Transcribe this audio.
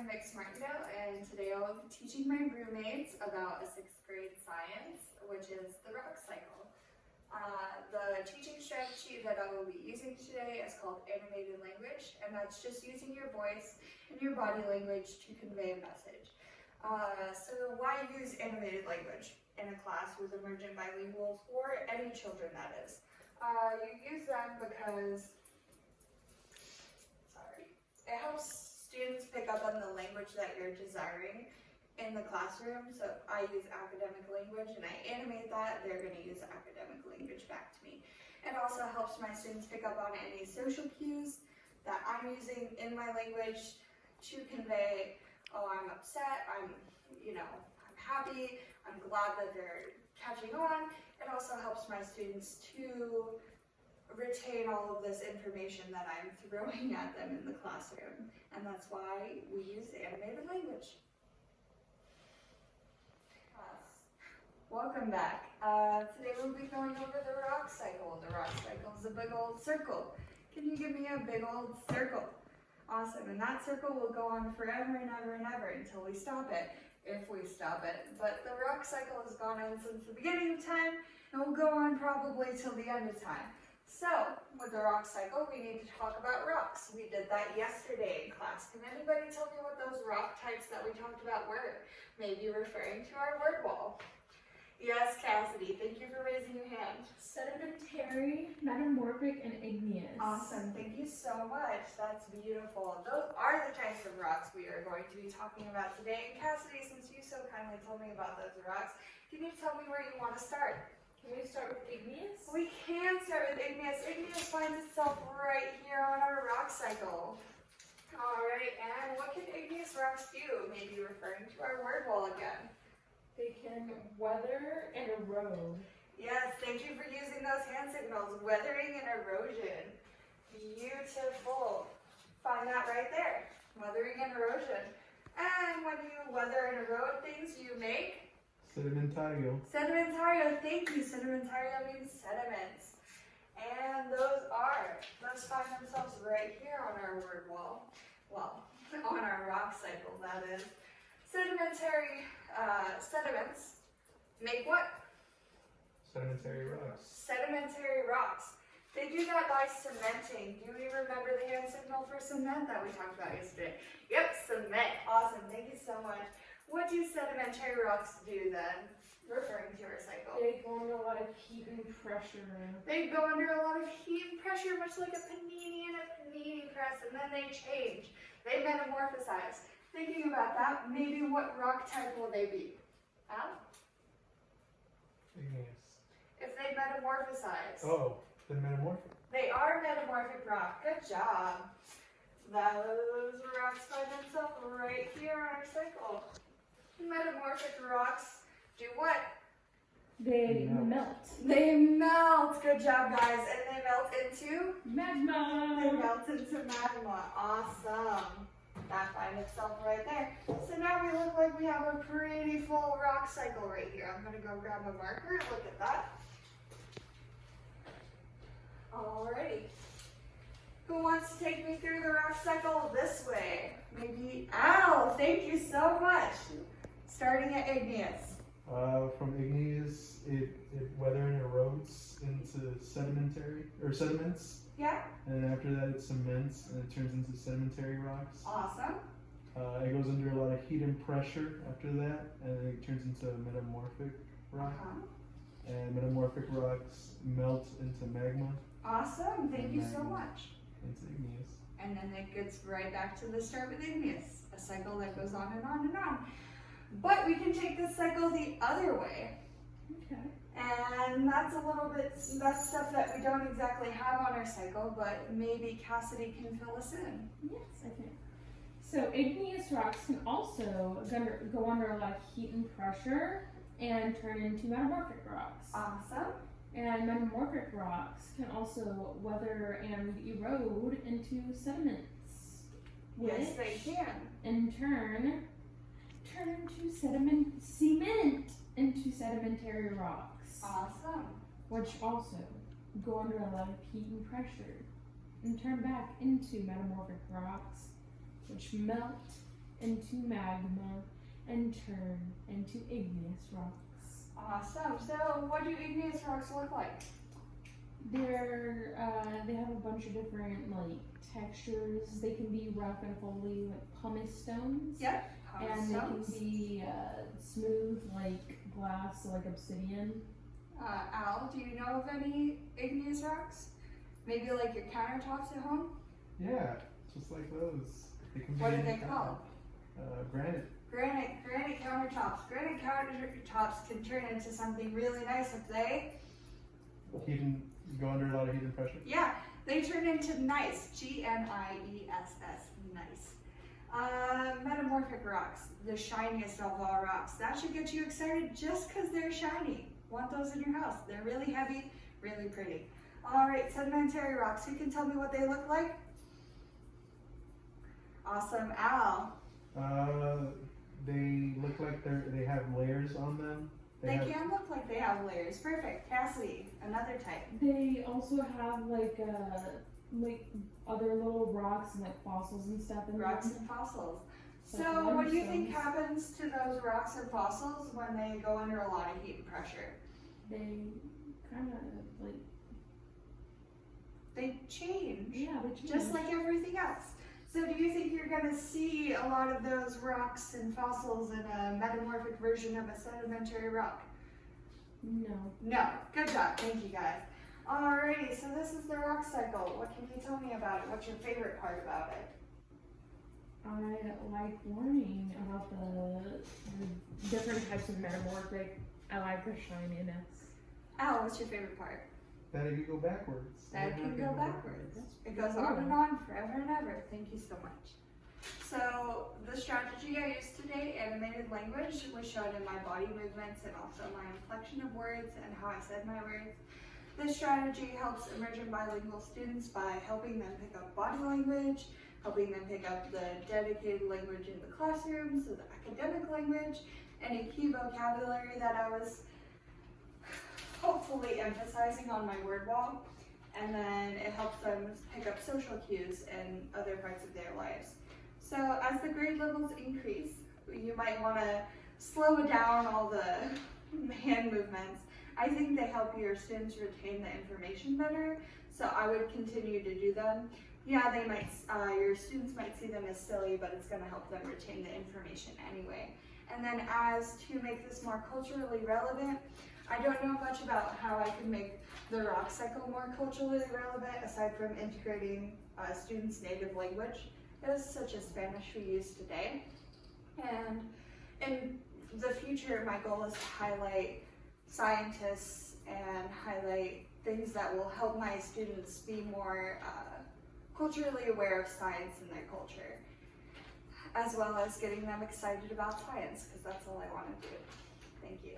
I'm Mix Martindale, and today I'll be teaching my roommates about a 6th grade science, which is the rock cycle. The teaching strategy that I will be using today is called animated language, and that's just using your voice and your body language to convey a message. So why use animated language in a class with emergent bilinguals, or any children that is? You use them because it helps students pick up on the language that you're desiring in the classroom. So if I use academic language and I animate that, they're going to use academic language back to me. It also helps my students pick up on any social cues that I'm using in my language to convey, oh, I'm upset, I'm happy, I'm glad that they're catching on. It also helps my students to retain all of this information that I'm throwing at them in the classroom, and that's why we use animated language. Welcome back. Today we'll be going over the rock cycle. The rock cycle is a big old circle. Can you give me a big old circle? Awesome, and that circle will go on forever and ever and ever until we stop it, if we stop it. But the rock cycle has gone on since the beginning of time, and will go on probably till the end of time. So, with the rock cycle, we need to talk about rocks. We did that yesterday in class. Can anybody tell me what those rock types that we talked about were? Maybe referring to our word wall. Yes, Cassidy, thank you for raising your hand. Sedimentary, metamorphic, and igneous. Awesome, thank you so much. That's beautiful. Those are the types of rocks we are going to be talking about today. And Cassidy, since you so kindly told me about those rocks, can you tell me where you want to start? Can we start with igneous? We can start with igneous. Igneous finds itself right here on our rock cycle. Alright, and what can igneous rocks do? Maybe referring to our word wall again. They can weather and erode. Yes, thank you for using those hand signals. Weathering and erosion. Beautiful. Find that right there. Weathering and erosion. And when you weather and erode things, you make Sedimentario. Sedimentario, thank you. Sedimentario means sediments. And those find themselves right here on our word wall. Well, on our rock cycle, that is. Sedimentary sediments make what? Sedimentary rocks. Sedimentary rocks. They do that by cementing. Do we remember the hand signal for cement that we talked about yesterday? Yep, cement. Awesome. Thank you so much. What do sedimentary rocks do then, referring to our cycle? They go under a lot of heat and pressure. They go under a lot of heat and pressure, much like a panini in a panini press, and then they change. They metamorphosize. Thinking about that, maybe what rock type will they be? Al? Igneous. If they metamorphosize. Oh, the metamorphic. They are metamorphic rock. Good job. Those rocks find themselves right here on our cycle. Metamorphic rocks do what? They melt. They melt. Good job, guys. And they melt into? Magma. They melt into magma. Awesome. That finds itself right there. So now we look like we have a pretty full rock cycle right here. I'm going to go grab a marker and look at that. Alrighty. Who wants to take me through the rock cycle this way? Maybe Al. Thank you so much. Starting at igneous. From igneous, it weather and erodes into sediments. Yeah. And then after that, it cements and it turns into sedimentary rocks. Awesome. It goes under a lot of heat and pressure after that, and then it turns into a metamorphic rock. And metamorphic rocks melt into magma. Awesome. Thank you so much. Into igneous. And then it gets right back to the start with igneous, a cycle that goes on and on and on. But we can take this cycle the other way. Okay. And that's that's stuff that we don't exactly have on our cycle, but maybe Cassidy can fill us in. Yes, I can. So igneous rocks can also go under a lot of heat and pressure and turn into metamorphic rocks. Awesome. And metamorphic rocks can also weather and erode into sediments. Yes, they can. In turn into cement into sedimentary rocks. Awesome. Which also go under a lot of heat and pressure and turn back into metamorphic rocks, which melt into magma, and turn into igneous rocks. Awesome. So what do igneous rocks look like? They have a bunch of different like textures. They can be rough and foldy like pumice stones. Yep. And they can be smooth like glass, so like obsidian. Al, do you know of any igneous rocks? Maybe like your countertops at home? Yeah, just like those. They can be What are they any kind. called? Granite. Granite countertops. Granite countertops can turn into something really nice if they, Go under a lot of heat and pressure. yeah, they turn into gneiss. G-N-I-E-S-S, nice. Metamorphic rocks, the shiniest of all rocks. That should get you excited just because they're shiny. Want those in your house. They're really heavy, really pretty. All right, sedimentary rocks. Who can tell me what they look like? Awesome, Al. They look like they have layers on them. They can look like they have layers. Perfect. Cassidy, another type. They also have like other little rocks and like fossils and stuff in Rocks them. and fossils. Like So what do you think limestones. happens to those rocks and fossils when they go under a lot of heat and pressure? They kind of like They change. yeah, they change. Just like everything else. So do you think you're going to see a lot of those rocks and fossils in a metamorphic version of a sedimentary rock? No. No. Good job. Thank you, guys. Alrighty, so this is the rock cycle. What can you tell me about it? What's your favorite part about it? I like learning about the different types of metamorphic. I like the shininess. Al, what's your favorite part? That it can go backwards. That it can go backwards. It goes cool. on and on forever and ever. Thank you so much. So the strategy I used today, animated language, was shown in my body movements and also my inflection of words and how I said my words. This strategy helps emerging bilingual students by helping them pick up body language, helping them pick up the dedicated language in the classroom, so the academic language, any key vocabulary that I was hopefully emphasizing on my word wall, and then it helps them pick up social cues in other parts of their lives. So as the grade levels increase, you might want to slow down all the hand movements. I think they help your students retain the information better, so I would continue to do them. Yeah, they might, your students might see them as silly, but it's going to help them retain the information anyway. And then as to make this more culturally relevant, I don't know much about how I can make the rock cycle more culturally relevant aside from integrating students' native language. It is such as Spanish we use today. And in the future, my goal is to highlight scientists and highlight things that will help my students be more culturally aware of science and their culture, as well as getting them excited about science, because that's all I want to do. Thank you.